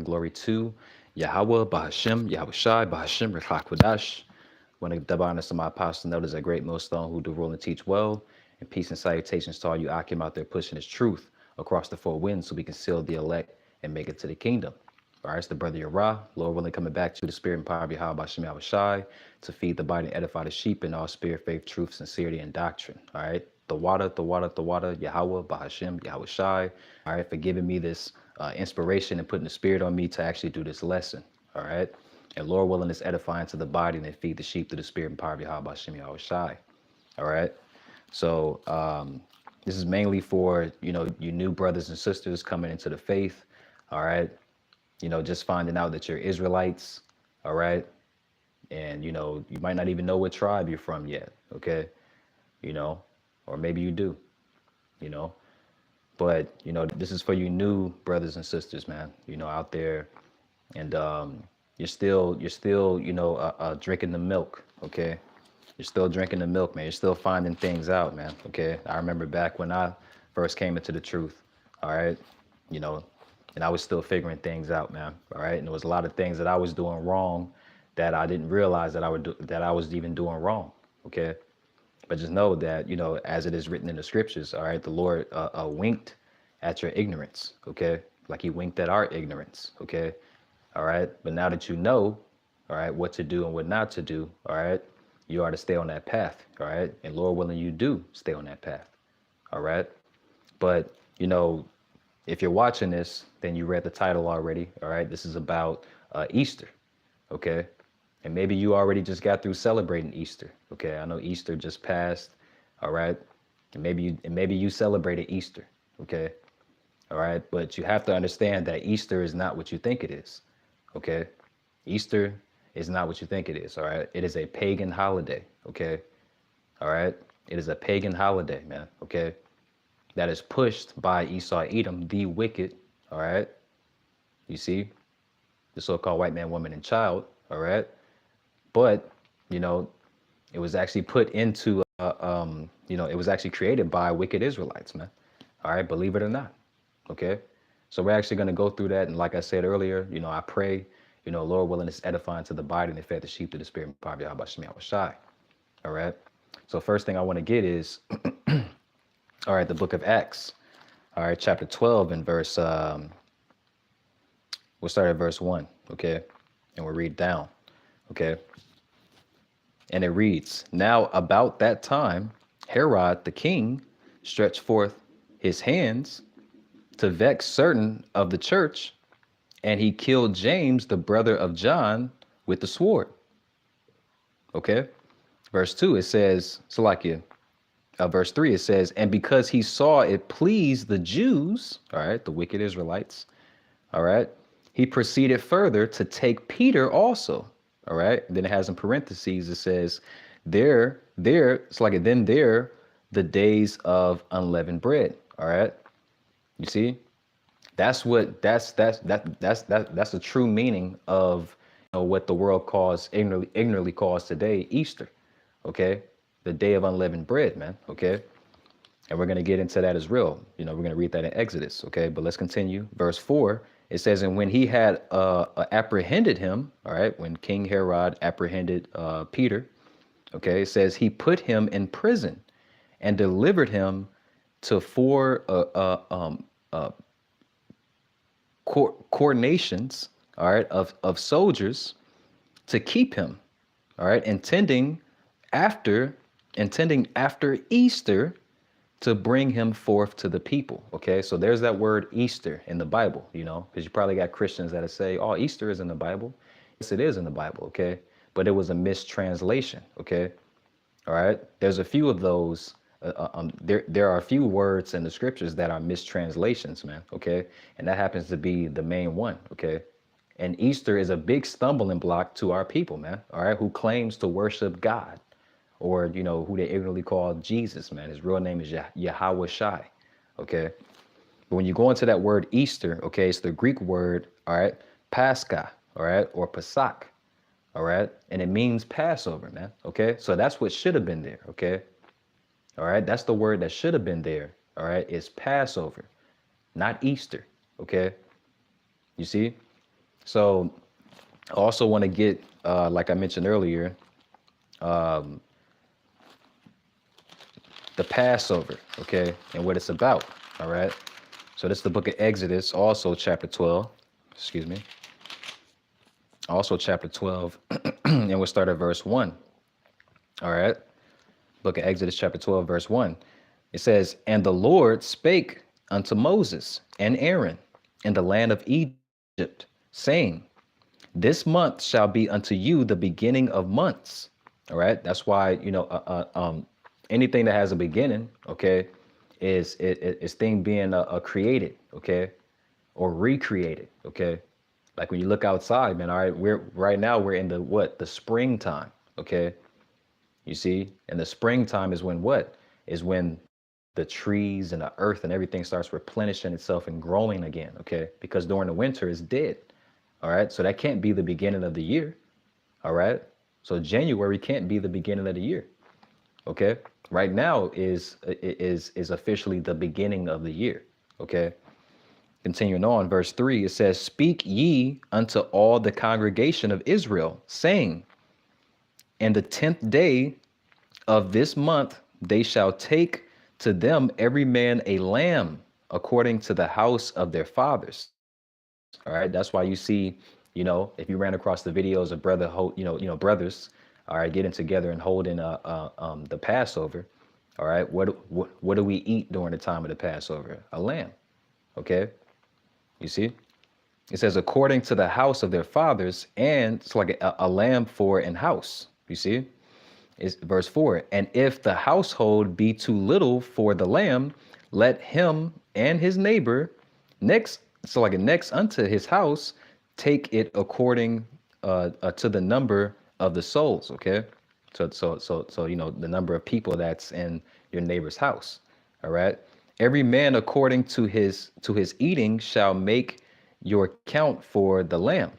and glory to Yahweh, Bahashem, Yahushai, Bahashem, Rechakwadash. When the divine to my apostle notice a great millstone who do rule and teach well. And peace and salutations to all you Akim out there pushing his truth across the four winds so we can seal the elect and make it to the kingdom. All right, it's the brother Yerah, Lord willing, coming back to the spirit and power of Yahweh Bashem Yahushai to feed the body and edify the sheep in all spirit, faith, truth, sincerity, and doctrine. All right, the water, Yahweh, Bahashem, Yahushai. All right, for giving me this inspiration and putting the spirit on me to actually do this lesson. All right, and Lord willing, is edifying to the body and then feed the sheep through the spirit and power of Yahweh Bashem Yahushai. All right, so this is mainly for you new brothers and sisters coming into the faith. All right, just finding out that you're Israelites, all right? And, you might not even know what tribe you're from yet, okay? Or maybe you do, you know? But, this is for you new brothers and sisters, man, out there. And you're still, drinking the milk, okay? You're still drinking the milk, man. You're still finding things out, man, okay? I remember back when I first came into the truth, all right? You know, and I was still figuring things out, man. All right, and there was a lot of things that I was doing wrong that I didn't realize that I was even doing wrong. Okay, but just know that as it is written in the scriptures, all right, the Lord winked at your ignorance. Okay, like He winked at our ignorance. Okay, all right. But now that you know, all right, what to do and what not to do, all right, you are to stay on that path. All right, and Lord willing, you do stay on that path. All right, but if you're watching this, then you read the title already. All right. This is about Easter. Okay. And maybe you already just got through celebrating Easter. Okay. I know Easter just passed. All right. And maybe you celebrated Easter. Okay. All right. But you have to understand that Easter is not what you think it is. Okay. Easter is not what you think it is. All right. It is a pagan holiday. Okay. All right. It is a pagan holiday, man. Okay. That is pushed by Esau Edom, the wicked, all right? You see, the so-called white man, woman, and child, all right? But, it was actually put into, it was actually created by wicked Israelites, man, all right? Believe it or not, okay? So we're actually going to go through that. And like I said earlier, I pray, Lord willing, is edifying to the body and they fed the sheep to the spirit and power of Yahweh Shemi Shai, all right? So first thing I want to get is, all right, the book of Acts. All right, chapter 12 and verse, we'll start at verse 1, okay? And we'll read down, okay? And it reads, Now about that time, Herod the king stretched forth his hands to vex certain of the church, and he killed James, the brother of John, with the sword. Okay? Verse 2, it says, Salakia, verse 3, it says, And because he saw it pleased the Jews, all right, the wicked Israelites, all right, he proceeded further to take Peter also, all right. Then it has in parentheses, it says, it's like, then there, the days of unleavened bread, all right. You see, that's the true meaning of what the world calls, ignorantly calls today, Easter, okay. The day of unleavened bread, man, okay. And we're going to get into that as real. We're going to read that in Exodus, okay? But let's continue. Verse 4, it says, And when he had apprehended him, all right, when King Herod apprehended Peter, okay, it says he put him in prison and delivered him to four coronations, all right, of soldiers to keep him, all right, intending after Easter to bring him forth to the people. Okay, so there's that word Easter in the Bible, because you probably got Christians that say, oh, Easter is in the Bible. Yes, it is in the Bible, okay? But it was a mistranslation, okay? All right, there's a few of those. There are a few words in the scriptures that are mistranslations, man, okay? And that happens to be the main one, okay? And Easter is a big stumbling block to our people, man, all right, who claims to worship God, or, who they ignorantly call Jesus, man. His real name is Yahweh Shai, okay? But when you go into that word Easter, okay, it's the Greek word, all right, Pascha, all right, or Pesach, all right? And it means Passover, man, okay? So that's what should have been there, okay? All right, that's the word that should have been there, all right? It's Passover, not Easter, okay? You see? So I also want to get, like I mentioned earlier, the Passover, okay, and what it's about. All right. So this is the book of Exodus, also chapter 12. Excuse me. Also chapter 12, and we'll start at verse 1. All right. Book of Exodus, chapter 12, verse 1. It says, "And the Lord spake unto Moses and Aaron in the land of Egypt, saying, This month shall be unto you the beginning of months." All right. That's why, anything that has a beginning, okay, is thing being created, okay, or recreated, okay. Like when you look outside, man, all right, we're in the springtime, okay. You see, and the springtime is when what? Is when the trees and the earth and everything starts replenishing itself and growing again, okay? Because during the winter it's dead. All right. So that can't be the beginning of the year. All right. So January can't be the beginning of the year. Okay. Right now is officially the beginning of the year. Okay. Continuing on, verse 3, it says, "Speak ye unto all the congregation of Israel, saying, In the 10th day of this month they shall take to them every man a lamb according to the house of their fathers." All right. That's why you see, if you ran across the videos of brothers, all right, getting together and holding the Passover. All right. What do we eat during the time of the Passover? A lamb. Okay. You see, it says according to the house of their fathers, and it's like a lamb for an house. You see, is verse 4. "And if the household be too little for the lamb, let him and his neighbor next, so like next unto his house, take it according to the number of the souls." Okay. So the number of people that's in your neighbor's house. All right. "Every man according to his eating shall make your count for the lamb."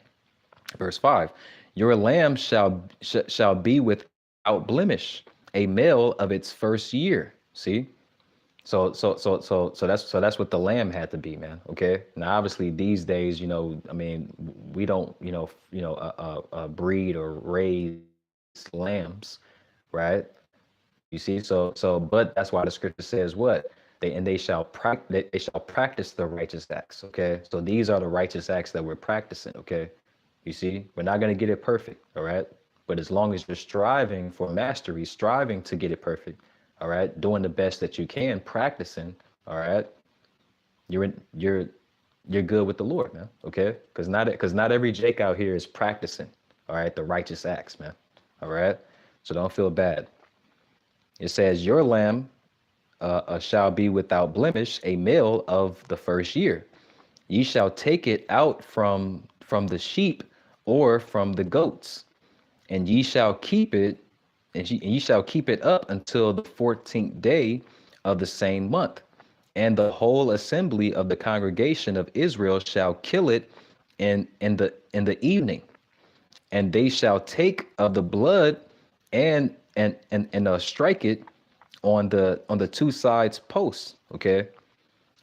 Verse 5, "Your lamb shall be without blemish, a male of its first year." See? So that's what the lamb had to be, man. Okay. Now, obviously, these days, I mean, we don't, breed or raise lambs, right? You see, but that's why the scripture says what they shall practice the righteous acts. Okay, so these are the righteous acts that we're practicing. Okay, you see, we're not gonna get it perfect. All right, but as long as you're striving for mastery, striving to get it perfect, all right, doing the best that you can, practicing. All right, you're good with the Lord, man. Okay, because not every Jake out here is practicing. All right, the righteous acts, man. All right, so don't feel bad. It says, "Your lamb shall be without blemish, a male of the first year. Ye shall take it out from the sheep or from the goats, and ye shall keep it, and ye shall keep it up until the 14th day of the same month. And the whole assembly of the congregation of Israel shall kill it in the evening, and they shall take of the blood and strike it on the two sides posts, okay,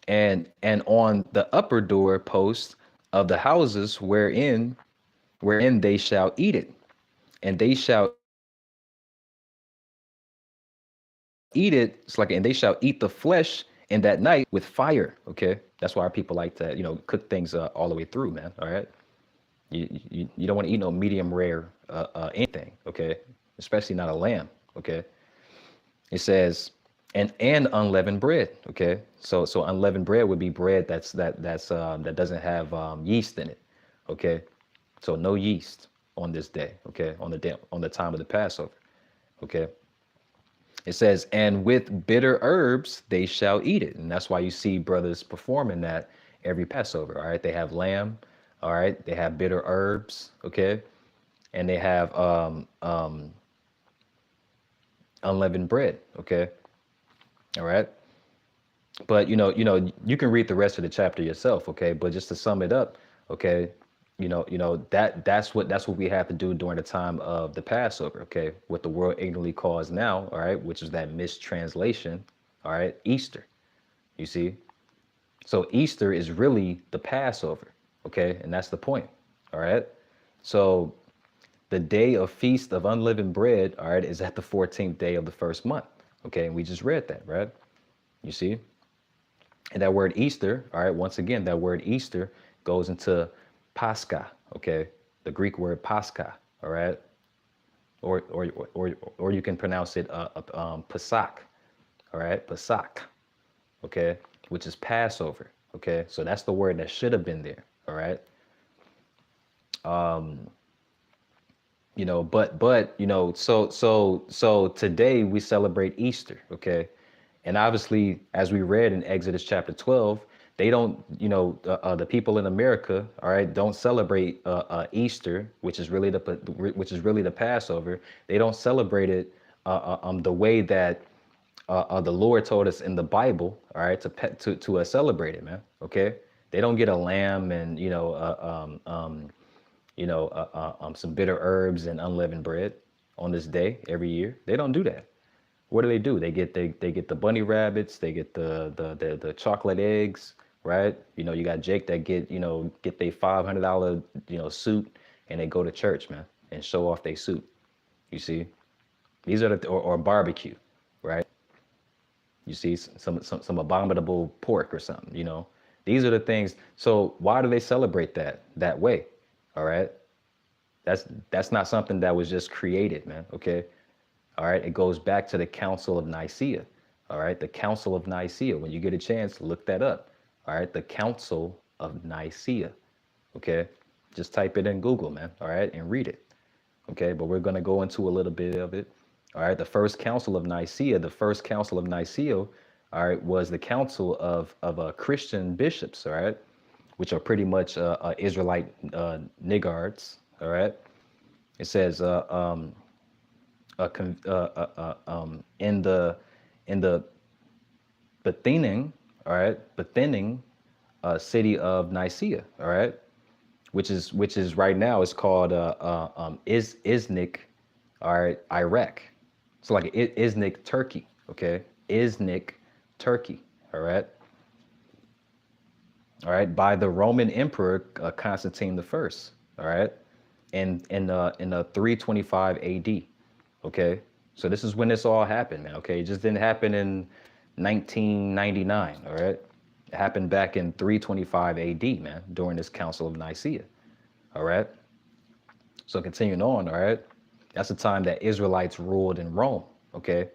and on the upper door post of the houses wherein they shall eat it, and they shall eat it. It's like, and they shall eat the flesh in that night with fire. Okay, that's why our people like to cook things all the way through, man. All right, you don't want to eat no medium rare anything. Okay, especially not a lamb. Okay. It says, and unleavened bread. Okay, so unleavened bread would be bread that doesn't have yeast in it. Okay, so no yeast on this day. Okay, on the time of the Passover. Okay, it says, "And with bitter herbs they shall eat it," and that's why you see brothers performing that every Passover. All right, they have lamb. All right, they have bitter herbs. Okay, and they have unleavened bread. Okay, all right. But you can read the rest of the chapter yourself, okay? But just to sum it up, okay, that's what we have to do during the time of the Passover, okay? What the world ignorantly calls now, all right, which is that mistranslation, all right, Easter. You see? So Easter is really the Passover, okay? And that's the point. All right. So the day of feast of unleavened bread, all right, is at the 14th day of the first month. Okay. And we just read that, right? You see? And that word Easter, all right, once again, that word Easter goes into Pascha, okay? The Greek word Pascha, all right? Or you can pronounce it Pesach, all right? Pesach, okay? Which is Passover, okay? So that's the word that should have been there, all right? So today we celebrate Easter, okay? And obviously, as we read in Exodus chapter 12, they don't, the people in America, all right, don't celebrate Easter, which is really the Passover. They don't celebrate it the way that the Lord told us in the Bible, all right, to celebrate it, man. Okay, they don't get a lamb and some bitter herbs and unleavened bread on this day every year. They don't do that. What do? They get the bunny rabbits, they get the chocolate eggs, right? You got Jake that get their $500 suit and they go to church, man, and show off their suit. You see, these are or barbecue, right? You see some abominable pork or something. These are the things. So why do they celebrate that way? All right. That's not something that was just created, man. Okay. All right. It goes back to the Council of Nicaea. All right. The Council of Nicaea. When you get a chance, look that up. All right. The Council of Nicaea. Okay. Just type it in Google, man. All right. And read it. Okay. But we're going to go into a little bit of it. All right. The first Council of Nicaea, all right, was the council of Christian bishops. All right. Which are pretty much Israelite niggards. All right. It says in the Bithynian, all right, Bithynian city of Nicaea, all right, which is right now it's called Iznik, all right, Iraq. So like Iznik, Turkey, okay, Iznik, Turkey, all right. All right, by the Roman Emperor Constantine the First. All right, in 325 A.D. Okay, so this is when this all happened, man. Okay, it just didn't happen in 1999. All right, it happened back in 325 A.D. man, during this Council of Nicaea. All right, so continuing on. All right, that's the time that Israelites ruled in Rome. Okay,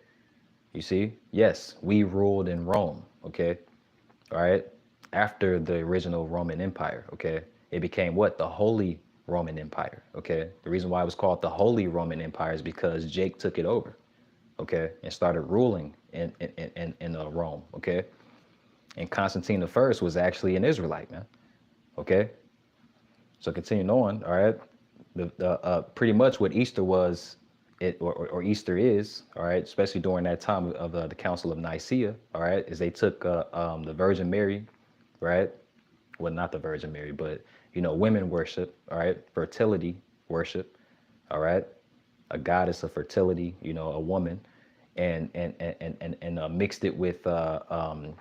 you see, yes, we ruled in Rome. Okay, all right, after the original Roman Empire, okay, it became what? The Holy Roman Empire, okay? The reason why it was called the Holy Roman Empire is because Jake took it over, okay, and started ruling in Rome, okay? And Constantine the First was actually an Israelite, man, okay? So continuing on, all right, pretty much what Easter was, or Easter is, all right, especially during that time of the Council of Nicaea, all right, is they took the Virgin Mary, right? Well, not the Virgin Mary, but women worship, all right, fertility worship, all right, a goddess of fertility, a woman, and mixed it with the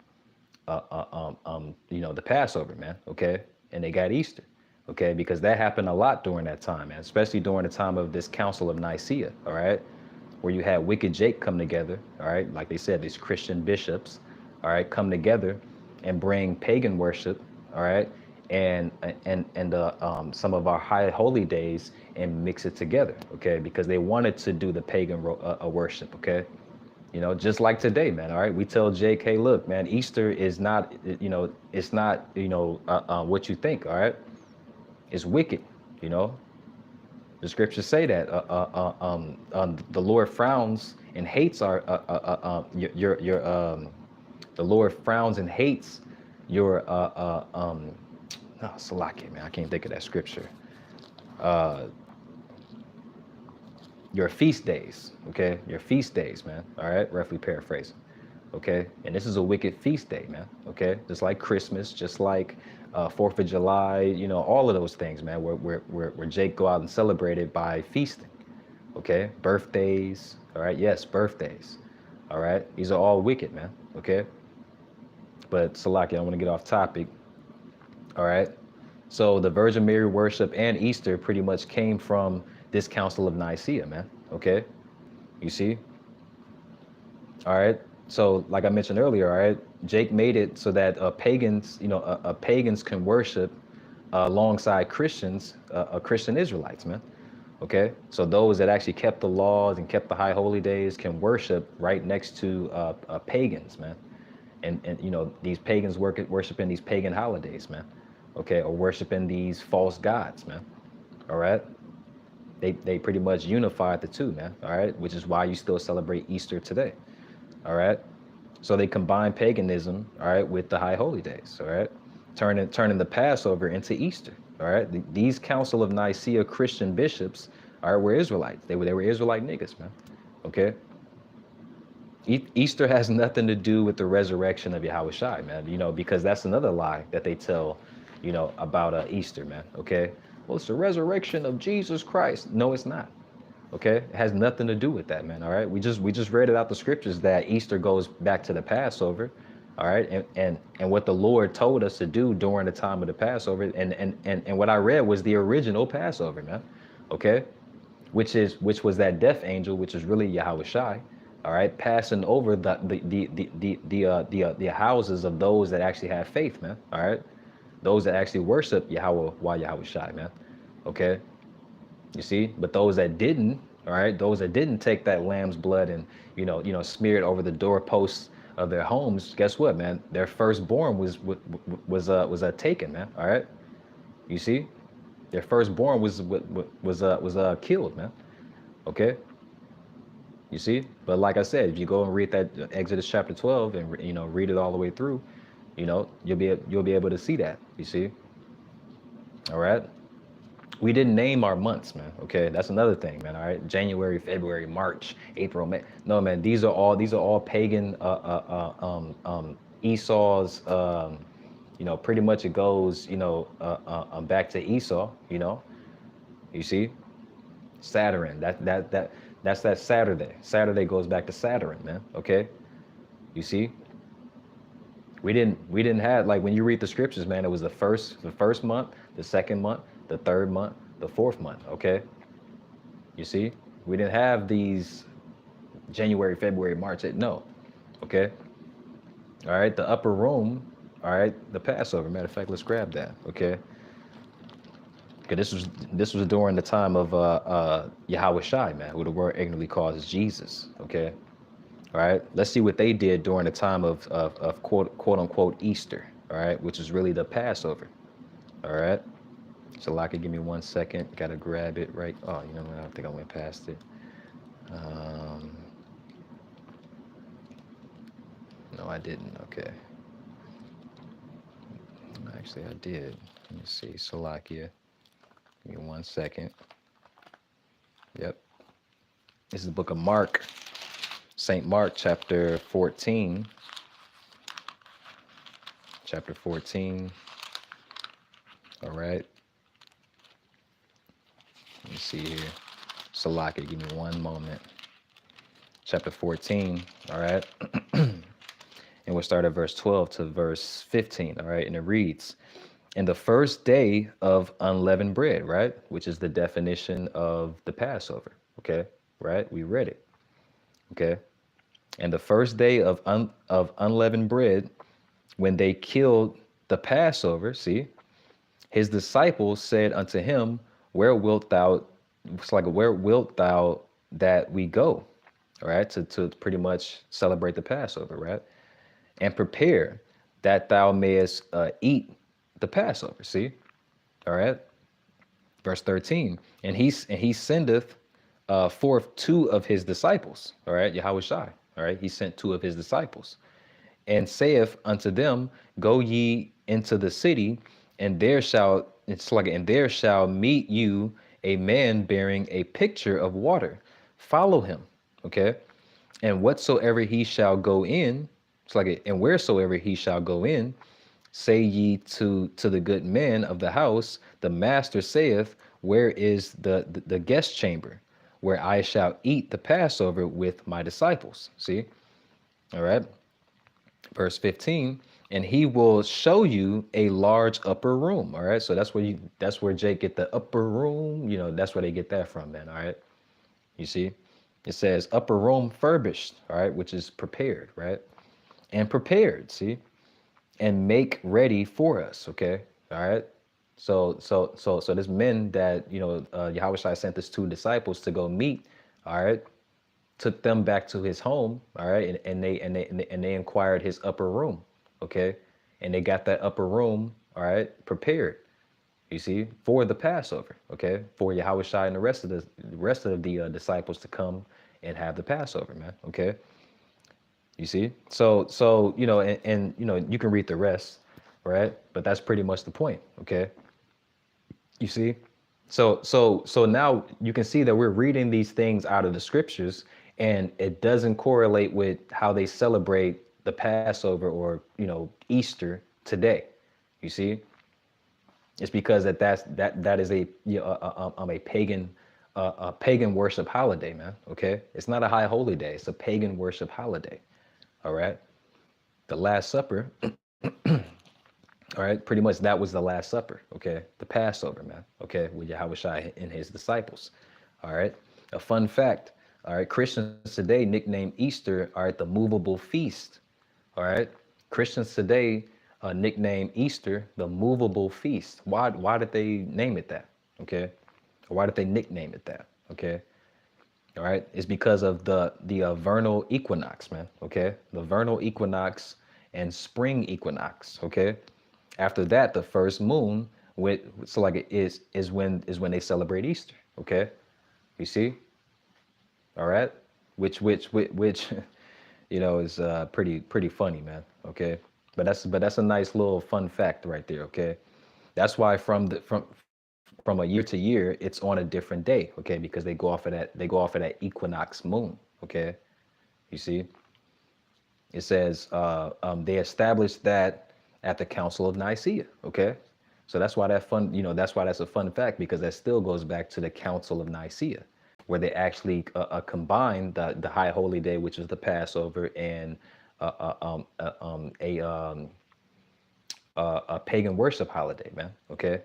Passover, man, okay, and they got Easter, okay, because that happened a lot during that time, man, especially during the time of this Council of Nicaea, all right, where you had Wicked Jake come together, all right, like they said, these Christian bishops, all right, come together and bring pagan worship, all right, and some of our high holy days and mix it together, okay, because they wanted to do the pagan worship, okay, just like today, man. All right, we tell Jake, hey, look, man, Easter is not, it's not, what you think. All right, it's wicked. You know, the scriptures say that the Lord frowns and hates the Lord frowns and hates your no, Salakia, man. I can't think of that scripture. Your feast days, okay? Your feast days, man. All right, roughly paraphrasing, okay? And this is a wicked feast day, man. Okay, just like Christmas, just like 4th of July, all of those things, man. Where Jake go out and celebrate it by feasting, okay? Birthdays, all right? Yes, birthdays, all right? These are all wicked, man. Okay, but Salaki, I want to get off topic. All right. So the Virgin Mary worship and Easter pretty much came from this Council of Nicaea, man. Okay, you see? All right. So like I mentioned earlier, all right, Jake made it so that pagans, pagans can worship alongside Christians, Christian Israelites, man. Okay, so those that actually kept the laws and kept the high holy days can worship right next to pagans, man. And these pagans worshiping these pagan holidays, man. Okay, or worshiping these false gods, man. All right, they pretty much unified the two, man. All right, which is why you still celebrate Easter today. All right, so they combine paganism, all right, with the high holy days, all right, turning the Passover into Easter, all right. These Council of Nicaea Christian bishops, all right, were Israelites. They were Israelite niggas, man. Okay. Easter has nothing to do with the resurrection of Yahweh Shai, man. Because that's another lie that they tell, about Easter, man. Okay. Well, it's the resurrection of Jesus Christ. No, it's not. Okay, it has nothing to do with that, man. All right, we just read it out the scriptures that Easter goes back to the Passover. All right, and what the Lord told us to do during the time of the Passover, and what I read was the original Passover, man. Okay, which was that death angel, which is really Yahweh Shai. All right, passing over the houses of those that actually have faith, man. All right, those that actually worship Yahweh while Yahweh Shai, man. Okay. You see, but those that didn't, all right, those that didn't take that lamb's blood and smear it over the doorposts of their homes, guess what, man? Their firstborn was taken, man. All right, you see, their firstborn was killed, man. Okay, you see, but like I said, if you go and read that Exodus chapter 12 and read it all the way through, you'll be able to see that. You see, all right. We didn't name our months, man. Okay, that's another thing, man. All right, January, February, March, April, May. No, man. These are all pagan. Esau's. Pretty much it goes. Back to Esau. You see, Saturn. That's that Saturday. Saturday goes back to Saturn, man. Okay, you see. We didn't have, like, when you read the scriptures, man, it was the first month, the second month, the third month, the fourth month. Okay, you see, we didn't have these January, February, March. No. Okay. All right, the upper room. All right, the Passover. Matter of fact, let's grab that. Okay. Okay, this was during the time of Yahweh Shai, man, who the word ignorantly calls is Jesus. Okay. All right, let's see what they did during the time of quote unquote Easter. All right, which is really the Passover. All right, so Lockie, give me 1 second. Gotta grab it right. Oh, what? I think I went past it. No, I didn't. Okay. Actually, I did. Let me see. Salakia. Give me 1 second. Yep. This is the book of Mark. St. Mark, chapter 14. Chapter 14. All right. Let me see here. Salaki, give me 1 moment. Chapter 14. All right. And we'll start at verse 12 to verse 15. All right. And it reads, "In the first day of unleavened bread," right? Which is the definition of the Passover. Okay. Right. We read it. Okay. "And the first day of unleavened bread, when they killed the Passover," see, "his disciples said unto him, where wilt thou," where wilt thou that we go? All right, to pretty much celebrate the Passover, right? "And prepare that thou mayest eat the Passover." See, all right. Verse 13, and he sendeth forth 2 of his disciples. All right, Yahweh Shai. All right, he sent 2 of his disciples, and saith unto them, "Go ye into the city, and there shall meet you a man bearing a pitcher of water. Follow him." Okay, "and whatsoever he shall go in," and wheresoever he shall go in, say ye to the good man of the house, the master saith, where is the guest chamber, where I shall eat the Passover with my disciples." See, all right. Verse 15, and he will show you a large upper room. All right. So that's where Jake get the upper room. You know, that's where they get that from, man. All right. You see, it says upper room furbished, all right, which is prepared, right? And prepared, see, and make ready for us, okay? All right. So there's men that, you know, Yahweh Shai sent his two disciples to go meet, all right, took them back to his home, all right, and they inquired his upper room, okay, and they got that upper room, all right, prepared. You see, for the Passover, okay, for Yahweh Shai and the rest of the disciples to come and have the Passover, man. Okay, you see, so you know, and you know, you can read the rest, right? But that's pretty much the point, okay? You see, so now you can see that we're reading these things out of the scriptures, and it doesn't correlate with how they celebrate the Passover or you know Easter today. You see, it's because that is a you know, a pagan worship holiday, man. Okay, it's not a high holy day; it's a pagan worship holiday. All right, the Last Supper. All right, pretty much that was the Last Supper. Okay, the Passover, man. Okay, with Yahweh Shai and his disciples. All right, a fun fact. All right, Christians today nickname Easter, all right, the movable feast. All right, Christians today nickname Easter the movable feast. Why did they name it that? Okay, or why did they nickname it that? Okay, all right, it's because of the vernal equinox, man. Okay, the vernal equinox and spring equinox. Okay, after that, the first moon with so like it is when they celebrate Easter. Okay, you see, all right, which you know is pretty funny, man. Okay, but that's a nice little fun fact right there. Okay, that's why from a year to year it's on a different day. Okay, because they go off of that equinox moon. Okay, you see, it says they established that at the Council of Nicaea. Okay, so that's why that's why that's a fun fact because that still goes back to the Council of Nicaea, where they actually combined the High Holy Day, which is the Passover, and uh, um, uh, um, a um, a pagan worship holiday, man. Okay,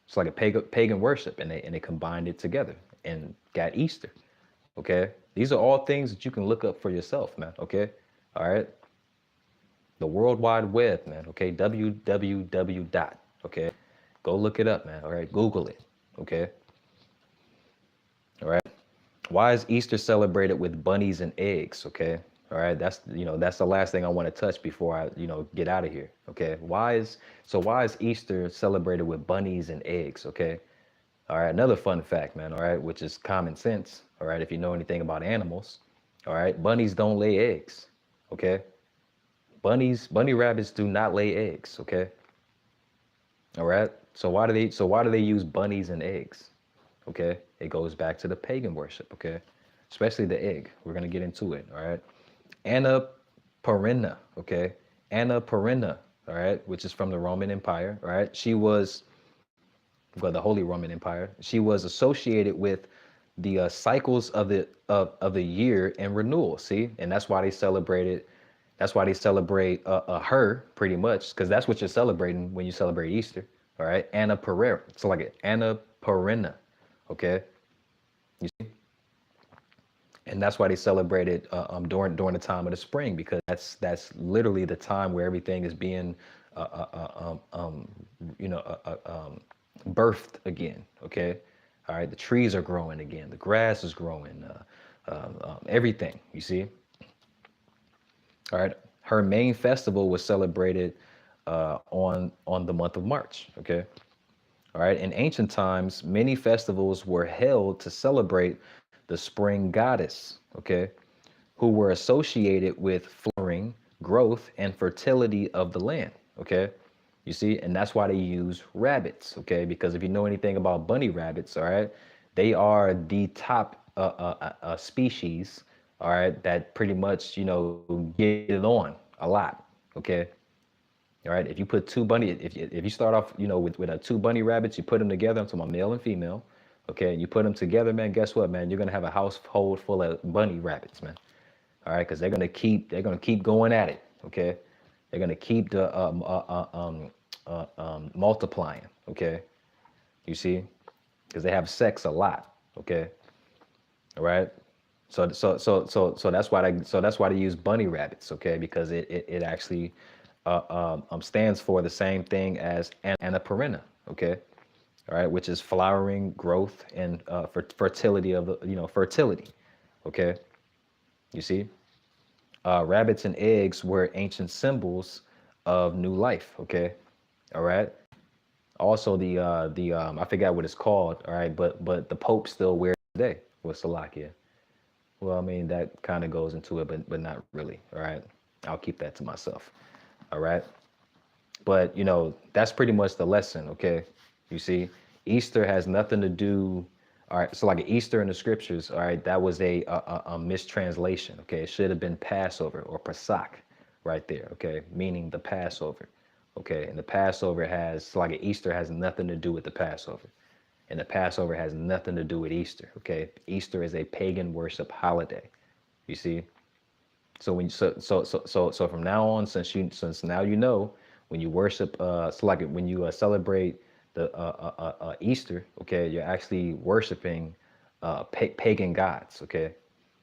it's like a pagan worship, and they combined it together and got Easter. Okay, these are all things that you can look up for yourself, man. Okay, all right. The World Wide Web, man. Okay, www dot. Okay, go look it up, man. All right, Google it. Okay, all right. Why is Easter celebrated with bunnies and eggs? Okay, all right. That's the last thing I want to touch before I get out of here. Okay, why is Easter celebrated with bunnies and eggs? Okay, all right. Another fun fact, man. All right, which is common sense. All right, if you know anything about animals. All right, bunnies don't lay eggs. Okay, bunny rabbits do not lay eggs. Okay. All right. So why do they use bunnies and eggs? Okay. It goes back to the pagan worship. Okay. Especially the egg. We're gonna get into it. All right. Anna Perenna. Okay. Anna Perenna. All right. Which is from the Roman Empire. All right. She was, well, the Holy Roman Empire. She was associated with the cycles of the year and renewal. See, and that's why they celebrated. That's why they celebrate her pretty much, because that's what you're celebrating when you celebrate Easter. All right, Anna Pereira. So like Anna Perenna. Okay, you see, and that's why they celebrate it during the time of the spring, because that's literally the time where everything is being uh, uh, uh, um, um, birthed again. Okay, all right, the trees are growing again, the grass is growing, everything. You see, all right. Her main festival was celebrated on the month of March. Okay. All right. In ancient times, many festivals were held to celebrate the spring goddess. Okay, who were associated with flowering, growth, and fertility of the land. Okay. You see, and that's why they use rabbits. Okay, because if you know anything about bunny rabbits, all right, they are the top species. All right, that pretty much get it on a lot. Okay, all right. If you put two bunny, if you start off with two bunny rabbits, you put them together. I'm talking about male and female. Okay, and you put them together, man. Guess what, man? You're gonna have a household full of bunny rabbits, man. All right, because they're gonna keep going at it. Okay, They're gonna keep the multiplying. Okay, you see, because they have sex a lot. Okay, all right. So that's why they use bunny rabbits. Okay, because it actually stands for the same thing as anaperina. Okay, all right, which is flowering, growth, and fertility of the fertility. Okay, you see, rabbits and eggs were ancient symbols of new life. Okay, all right. Also, the I forgot what it's called. All right, but the Pope still wears it today with Salakia. Well, I mean that kind of goes into it, but not really. All right, I'll keep that to myself. All right, but that's pretty much the lesson. Okay, you see, Easter has nothing to do. All right, so like Easter in the scriptures. All right, that was a mistranslation. Okay, it should have been Passover or Pesach, right there. Okay, meaning the Passover. Okay, and the Passover has so like Easter has nothing to do with the Passover. And the Passover has nothing to do with Easter. Okay, Easter is a pagan worship holiday. You see, so when so from now on, since now when you worship, so like when you celebrate the Easter, okay, you're actually worshiping pagan gods. Okay,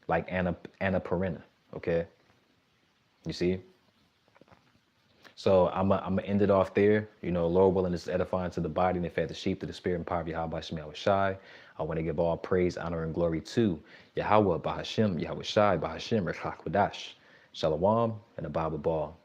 like Anaparina. Okay, you see. So I'm gonna end it off there. Lord willing, this is edifying to the body and the fed the sheep to the spirit and power of Yahweh Shem Shai. I want to give all praise, honor, and glory to Yahweh Bahashem, Yahweh Shai, Bahashem, Rechak Wadash, Shalom, and the Bible Ball.